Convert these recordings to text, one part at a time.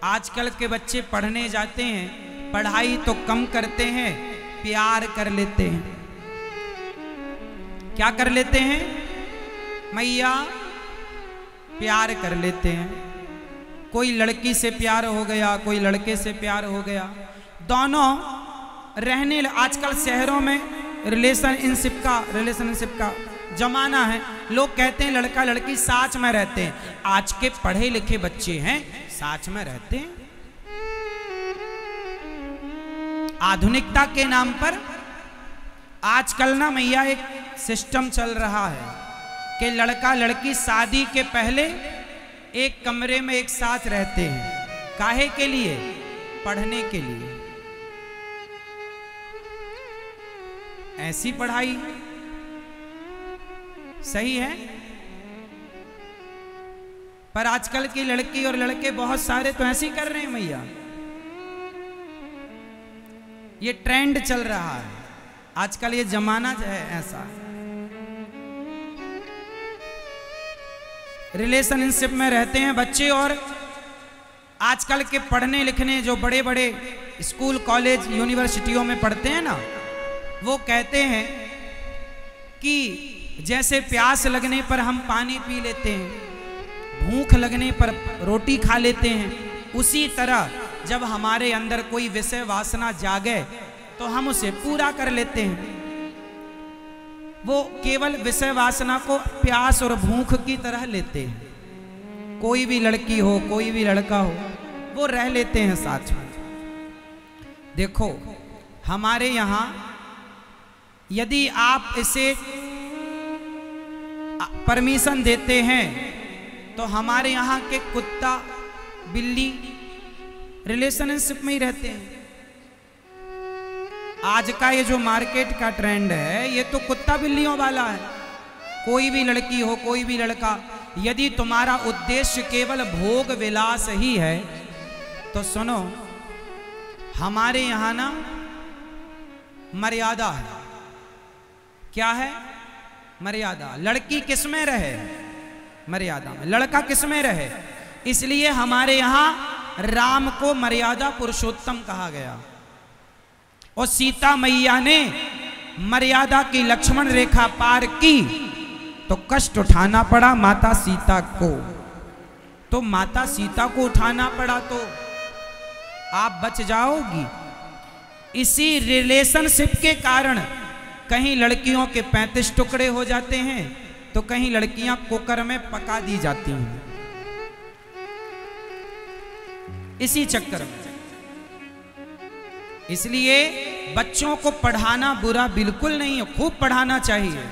आजकल के बच्चे पढ़ने जाते हैं, पढ़ाई तो कम करते हैं, प्यार कर लेते हैं। क्या कर लेते हैं मैया? प्यार कर लेते हैं। कोई लड़की से प्यार हो गया, कोई लड़के से प्यार हो गया, दोनों रहने। आजकल शहरों में रिलेशनशिप का जमाना है। लोग कहते हैं लड़का लड़की साथ में रहते हैं। आज के पढ़े लिखे बच्चे हैं साथ में रहते हैं। आधुनिकता के नाम पर आजकल ना मैया एक सिस्टम चल रहा है कि लड़का लड़की शादी के पहले एक कमरे में एक साथ रहते हैं। काहे के लिए? पढ़ने के लिए। ऐसी पढ़ाई सही है? पर आजकल की लड़की और लड़के बहुत सारे तो ऐसे ही कर रहे हैं मैया। ये ट्रेंड चल रहा है आजकल, ये जमाना जो है ऐसा। रिलेशनशिप में रहते हैं बच्चे, और आजकल के पढ़ने लिखने जो बड़े बड़े स्कूल कॉलेज यूनिवर्सिटियों में पढ़ते हैं ना, वो कहते हैं कि जैसे प्यास लगने पर हम पानी पी लेते हैं, भूख लगने पर रोटी खा लेते हैं, उसी तरह जब हमारे अंदर कोई विषय वासना जागे तो हम उसे पूरा कर लेते हैं। वो केवल विषय वासना को प्यास और भूख की तरह लेते हैं। कोई भी लड़की हो, कोई भी लड़का हो, वो रह लेते हैं साथ में। देखो हमारे यहाँ यदि आप इसे परमिशन देते हैं तो हमारे यहाँ के कुत्ता बिल्ली रिलेशनशिप में ही रहते हैं। आज का ये जो मार्केट का ट्रेंड है, ये तो कुत्ता बिल्लियों वाला है। कोई भी लड़की हो, कोई भी लड़का, यदि तुम्हारा उद्देश्य केवल भोग विलास ही है तो सुनो, हमारे यहाँ ना मर्यादा है। क्या है? मर्यादा। लड़की किस में रहे? मर्यादा में। लड़का किस में रहे? इसलिए हमारे यहाँ राम को मर्यादा पुरुषोत्तम कहा गया, और सीता मैया ने मर्यादा की लक्ष्मण रेखा पार की तो कष्ट उठाना पड़ा माता सीता को। तो माता सीता को उठाना पड़ा तो आप बच जाओगी। इसी रिलेशनशिप के कारण कहीं लड़कियों के 35 टुकड़े हो जाते हैं तो कहीं लड़कियां कुकर में पका दी जाती हैं, इसी चक्कर में। इसलिए बच्चों को पढ़ाना बुरा बिल्कुल नहीं है, खूब पढ़ाना चाहिए,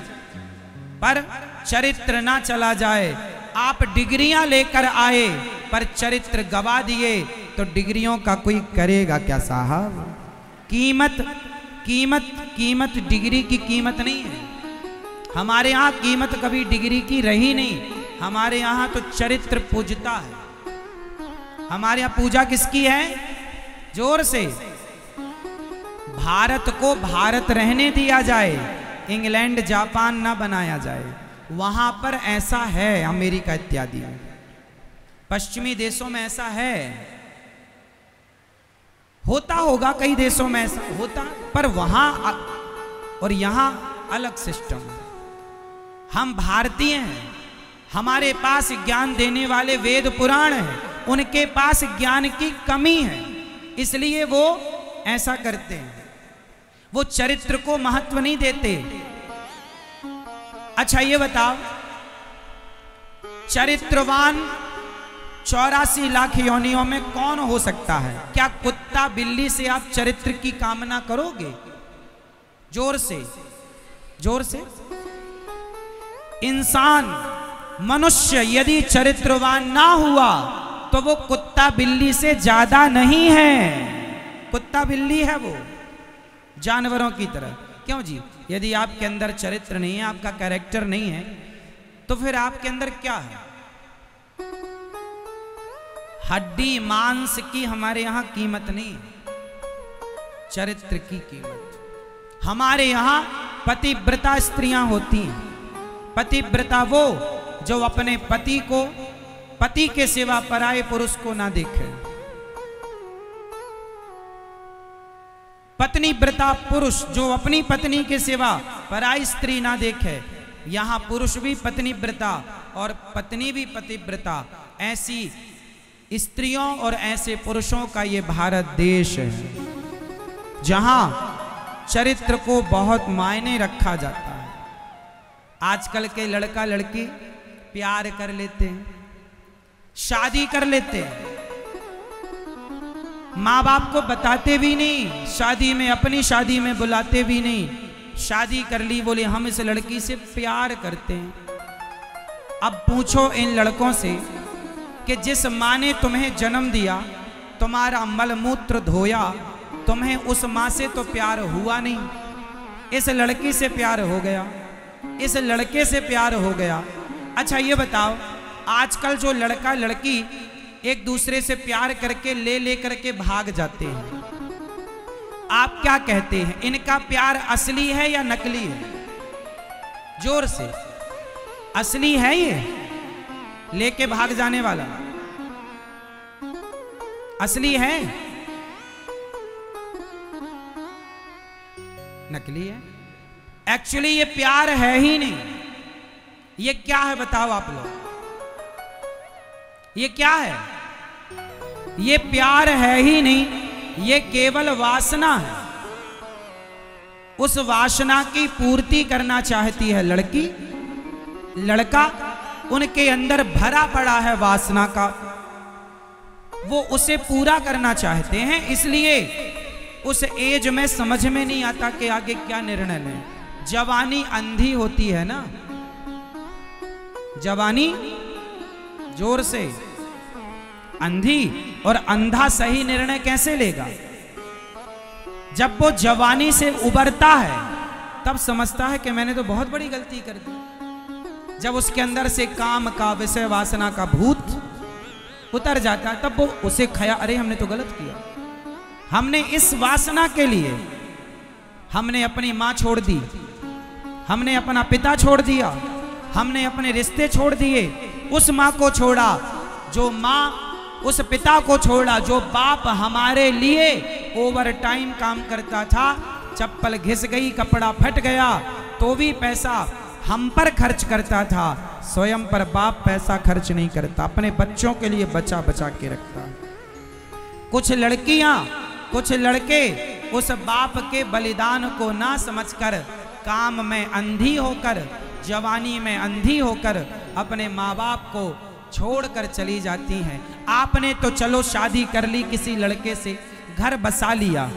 पर चरित्र ना चला जाए। आप डिग्रियां लेकर आए पर चरित्र गवा दिए तो डिग्रियों का कोई करेगा क्या साहब? कीमत डिग्री की कीमत नहीं है। हमारे यहाँ कीमत कभी डिग्री की रही नहीं। हमारे यहाँ तो चरित्र पूजता है। हमारे यहाँ पूजा किसकी है? जोर से। भारत को भारत रहने दिया जाए, इंग्लैंड जापान ना बनाया जाए। वहां पर ऐसा है, अमेरिका इत्यादि पश्चिमी देशों में ऐसा है। होता होगा कई देशों में ऐसा होता, पर वहां और यहां अलग सिस्टम है। हम भारतीय हैं, हमारे पास ज्ञान देने वाले वेद पुराण हैं, उनके पास ज्ञान की कमी है, इसलिए वो ऐसा करते हैं। वो चरित्र को महत्व नहीं देते। अच्छा ये बताओ, चरित्रवान 84 लाख योनियों में कौन हो सकता है? क्या कुत्ता बिल्ली से आप चरित्र की कामना करोगे? जोर से, जोर से। इंसान मनुष्य यदि चरित्रवान ना हुआ तो वो कुत्ता बिल्ली से ज्यादा नहीं है। कुत्ता बिल्ली है वो, जानवरों की तरह। क्यों जी? यदि आपके अंदर चरित्र नहीं है, आपका कैरेक्टर नहीं है, तो फिर आपके अंदर क्या है? हड्डी मांस की हमारे यहाँ कीमत नहीं है, चरित्र की कीमत। हमारे यहाँ पतिव्रता स्त्रियां होती हैं। पतिव्रता वो जो अपने पति को, पति के सिवा पराये पुरुष को ना देखे। पत्नी व्रता पुरुष जो अपनी पत्नी के सिवा पराई स्त्री ना देखे। यहाँ पुरुष भी पत्नी व्रता और पत्नी भी पतिव्रता। ऐसी स्त्रियों और ऐसे पुरुषों का ये भारत देश है जहां चरित्र को बहुत मायने रखा जाता है। आजकल के लड़का लड़की प्यार कर लेते हैं, शादी कर लेते हैं, माँ बाप को बताते भी नहीं, शादी में अपनी शादी में बुलाते भी नहीं। शादी कर ली, बोले हम इस लड़की से प्यार करते हैं। अब पूछो इन लड़कों से कि जिस माँ ने तुम्हें जन्म दिया, तुम्हारा मलमूत्र धोया, तुम्हें उस माँ से तो प्यार हुआ नहीं, इस लड़की से प्यार हो गया, इस लड़के से प्यार हो गया। अच्छा ये बताओ, आजकल जो लड़का लड़की एक दूसरे से प्यार करके ले करके भाग जाते हैं, आप क्या कहते हैं, इनका प्यार असली है या नकली है? जोर से, असली है ये लेके भाग जाने वाला? असली है? नकली है? एक्चुअली ये प्यार है ही नहीं। ये क्या है बताओ आप लोग, ये क्या है? ये प्यार है ही नहीं, ये केवल वासना है। उस वासना की पूर्ति करना चाहती है लड़की, लड़का उनके अंदर भरा पड़ा है वासना का, वो उसे पूरा करना चाहते हैं। इसलिए उस एज में समझ में नहीं आता कि आगे क्या निर्णय लें। जवानी अंधी होती है ना, जवानी जोर से, अंधी, और अंधा सही निर्णय कैसे लेगा? जब वो जवानी से उबरता है तब समझता है कि मैंने तो बहुत बड़ी गलती कर दी। जब उसके अंदर से काम का, विषय वासना का भूत उतर जाता है तब वो उसे खया, अरे हमने तो गलत किया, हमने इस वासना के लिए हमने अपनी माँ छोड़ दी, हमने अपना पिता छोड़ दिया, हमने अपने रिश्ते छोड़ दिए, उस माँ को छोड़ा जो माँ, उस पिता को छोड़ा जो बाप हमारे लिए ओवर टाइम काम करता था, चप्पल घिस गई, कपड़ा फट गया तो भी पैसा हम पर खर्च करता था, स्वयं पर बाप पैसा खर्च नहीं करता, अपने बच्चों के लिए बचा बचा के रखता। कुछ लड़कियां, कुछ लड़के उस बाप के बलिदान को ना समझकर, काम में अंधी होकर, जवानी में अंधी होकर अपने माँ बाप को छोड़कर चली जाती हैं। आपने तो चलो शादी कर ली किसी लड़के से, घर बसा लिया,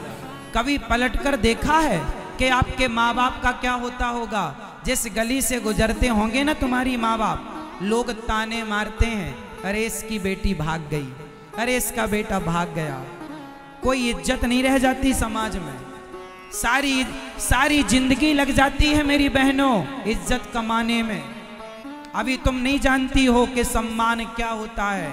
कभी पलटकर देखा है कि आपके माँ बाप का क्या होता होगा? जिस गली से गुजरते होंगे ना तुम्हारी माँ बाप, लोग ताने मारते हैं, अरे इसकी बेटी भाग गई, अरे इसका बेटा भाग गया। कोई इज्जत नहीं रह जाती समाज में, सारी जिंदगी लग जाती है मेरी बहनों इज्जत कमाने में। अभी तुम नहीं जानती हो कि सम्मान क्या होता है,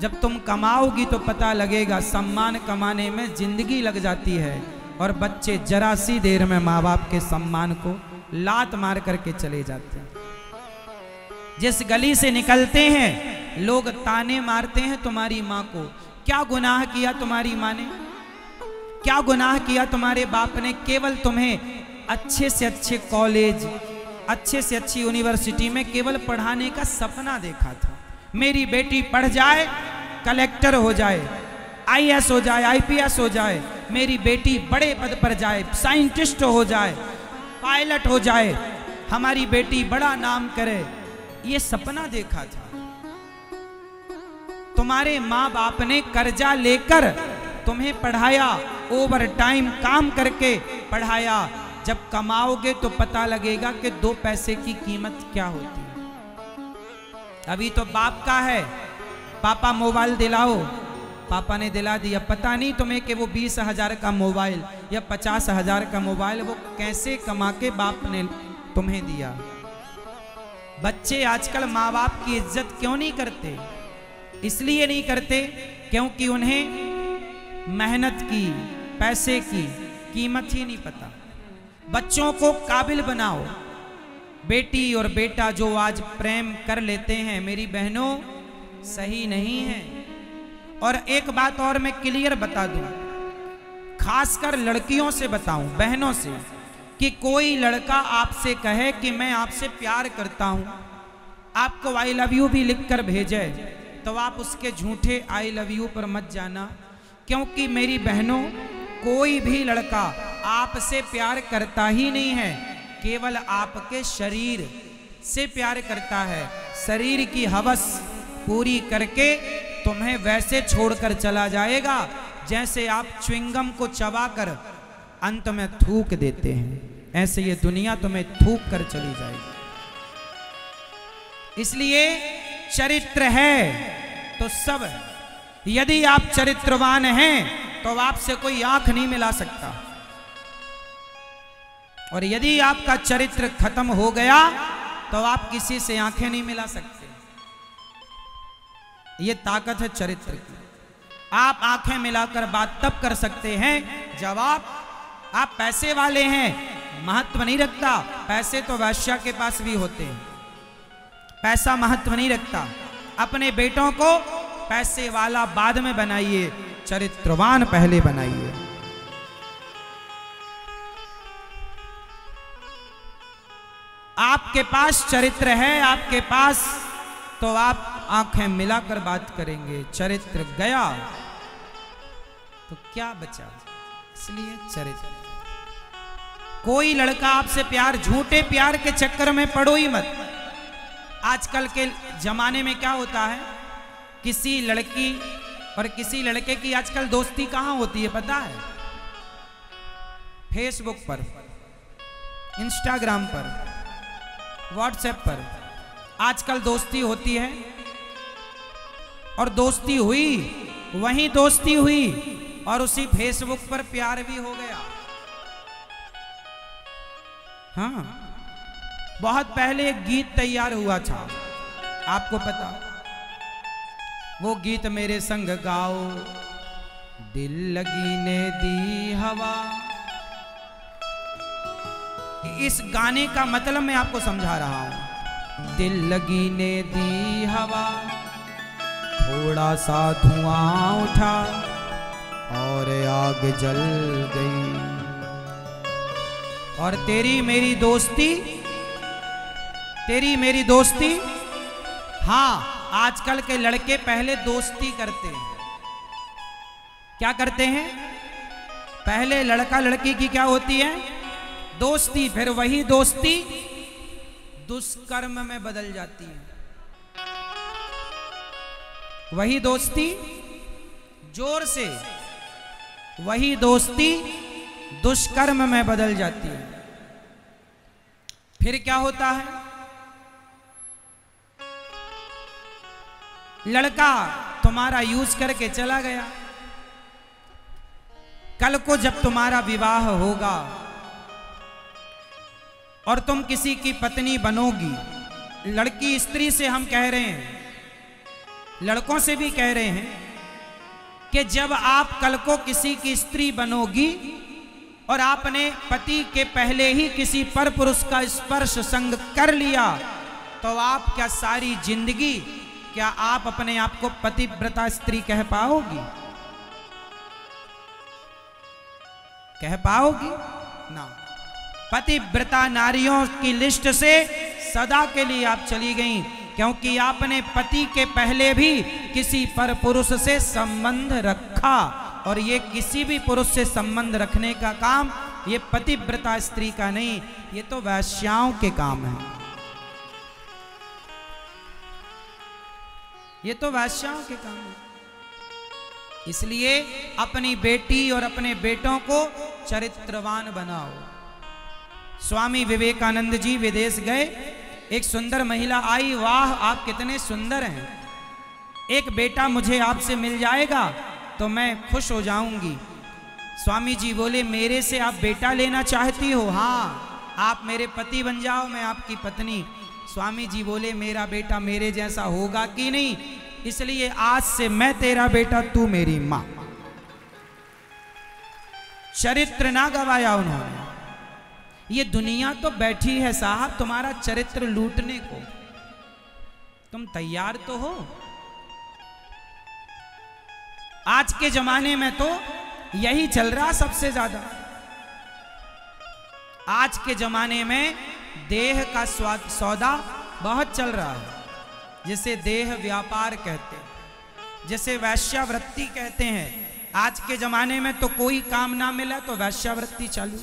जब तुम कमाओगी तो पता लगेगा। सम्मान कमाने में जिंदगी लग जाती है और बच्चे जरा सी देर में माँ बाप के सम्मान को लात मार करके चले जाते हैं। जिस गली से निकलते हैं लोग ताने मारते हैं तुम्हारी माँ को, क्या गुनाह किया तुम्हारी माँ ने, क्या गुनाह किया तुम्हारे बाप ने? केवल तुम्हें अच्छे से अच्छे कॉलेज, अच्छे से अच्छी यूनिवर्सिटी में केवल पढ़ाने का सपना देखा था। मेरी बेटी पढ़ जाए, कलेक्टर हो जाए, आईएएस हो जाए, आईपीएस हो जाए, मेरी बेटी बड़े पद पर जाए, साइंटिस्ट हो जाए, पायलट हो जाए, हमारी बेटी बड़ा नाम करे, ये सपना देखा था। तुम्हारे माँ बाप ने कर्जा लेकर तुम्हें पढ़ाया, ओवर टाइम काम करके पढ़ाया। जब कमाओगे तो पता लगेगा कि 2 पैसे की कीमत क्या होती है। अभी तो बाप का है, पापा मोबाइल दिलाओ, पापा ने दिला दिया, पता नहीं तुम्हें कि वो 20,000 का मोबाइल या 50,000 का मोबाइल वो कैसे कमा के बाप ने तुम्हें दिया। बच्चे आजकल माँ बाप की इज्जत क्यों नहीं करते? इसलिए नहीं करते क्योंकि उन्हें मेहनत की, पैसे की कीमत ही नहीं पता। बच्चों को काबिल बनाओ। बेटी और बेटा जो आज प्रेम कर लेते हैं मेरी बहनों, सही नहीं है। और एक बात और मैं क्लियर बता दूं, खासकर लड़कियों से बताऊं, बहनों से, कि कोई लड़का आपसे कहे कि मैं आपसे प्यार करता हूं, आपको आई लव यू भी लिखकर भेजे, तो आप उसके झूठे आई लव यू पर मत जाना। क्योंकि मेरी बहनों, कोई भी लड़का आपसे प्यार करता ही नहीं है, केवल आपके शरीर से प्यार करता है। शरीर की हवस पूरी करके तुम्हें वैसे छोड़कर चला जाएगा जैसे आप च्युइंगम को चबाकर अंत में थूक देते हैं, ऐसे ये दुनिया तुम्हें थूक कर चली जाएगी। इसलिए चरित्र है तो सब है। यदि आप चरित्रवान हैं तो आपसे कोई आंख नहीं मिला सकता, और यदि आपका चरित्र खत्म हो गया तो आप किसी से आंखें नहीं मिला सकते। ये ताकत है चरित्र की। आप आंखें मिलाकर बात तब कर सकते हैं जब आप पैसे वाले हैं, महत्व नहीं रखता। पैसे तो वैश्या के पास भी होते हैं, पैसा महत्व नहीं रखता। अपने बेटों को पैसे वाला बाद में बनाइए, चरित्रवान पहले बनाइए। आपके पास चरित्र है, आपके पास, तो आप आंखें मिलाकर बात करेंगे। चरित्र गया तो क्या बचा? इसलिए चरित्र। कोई लड़का आपसे प्यार, झूठे प्यार के चक्कर में पड़ो ही मत। आजकल के जमाने में क्या होता है, किसी लड़की और किसी लड़के की आजकल दोस्ती कहां होती है पता है? फेसबुक पर, इंस्टाग्राम पर, व्हाट्सएप पर आजकल दोस्ती होती है। और दोस्ती हुई, वहीं दोस्ती हुई और उसी फेसबुक पर प्यार भी हो गया। हाँ, बहुत पहले एक गीत तैयार हुआ था, आपको पता? वो गीत मेरे संग गाओ, दिल लगी ने दी हवा। इस गाने का मतलब मैं आपको समझा रहा हूं। दिल लगी ने दी हवा, थोड़ा सा धुआं उठा और आग जल गई। और तेरी मेरी दोस्ती, तेरी मेरी दोस्ती। हाँ, आजकल के लड़के पहले दोस्ती करते हैं। क्या करते हैं? पहले लड़का लड़की की क्या होती है? दोस्ती। फिर वही दोस्ती दुष्कर्म में बदल जाती है। वही दोस्ती, जोर से, वही दोस्ती दुष्कर्म में बदल जाती है। फिर क्या होता है? लड़का तुम्हारा यूज करके चला गया। कल को जब तुम्हारा विवाह होगा और तुम किसी की पत्नी बनोगी, लड़की स्त्री से हम कह रहे हैं, लड़कों से भी कह रहे हैं कि जब आप कल को किसी की स्त्री बनोगी और आपने पति के पहले ही किसी पर पुरुष का स्पर्श संग कर लिया, तो आप क्या सारी जिंदगी, क्या आप अपने आप को पतिव्रता स्त्री कह पाओगी? कह पाओगी ना। पतिव्रता नारियों की लिस्ट से सदा के लिए आप चली गईं, क्योंकि आपने पति के पहले भी किसी पर पुरुष से संबंध रखा, और ये किसी भी पुरुष से संबंध रखने का काम ये पतिव्रता स्त्री का नहीं, ये तो वैश्याओं के काम है। ये तो वैश्याओं के काम है। इसलिए अपनी बेटी और अपने बेटों को चरित्रवान बनाओ। स्वामी विवेकानंद जी विदेश गए, एक सुंदर महिला आई, वाह आप कितने सुंदर हैं, एक बेटा मुझे आपसे मिल जाएगा तो मैं खुश हो जाऊंगी। स्वामी जी बोले, मेरे से आप बेटा लेना चाहती हो? हाँ, आप मेरे पति बन जाओ, मैं आपकी पत्नी। स्वामी जी बोले, मेरा बेटा मेरे जैसा होगा कि नहीं, इसलिए आज से मैं तेरा बेटा, तू मेरी मां। चरित्र ना गवाया उन्होंने। ये दुनिया तो बैठी है साहब तुम्हारा चरित्र लूटने को, तुम तैयार तो हो? आज के जमाने में तो यही चल रहा सबसे ज्यादा। आज के जमाने में देह का सौदा बहुत चल रहा है, जिसे देह व्यापार कहते हैं, जिसे वैश्यावृत्ति कहते हैं। आज के जमाने में तो कोई काम ना मिला तो वैश्यावृत्ति चालू।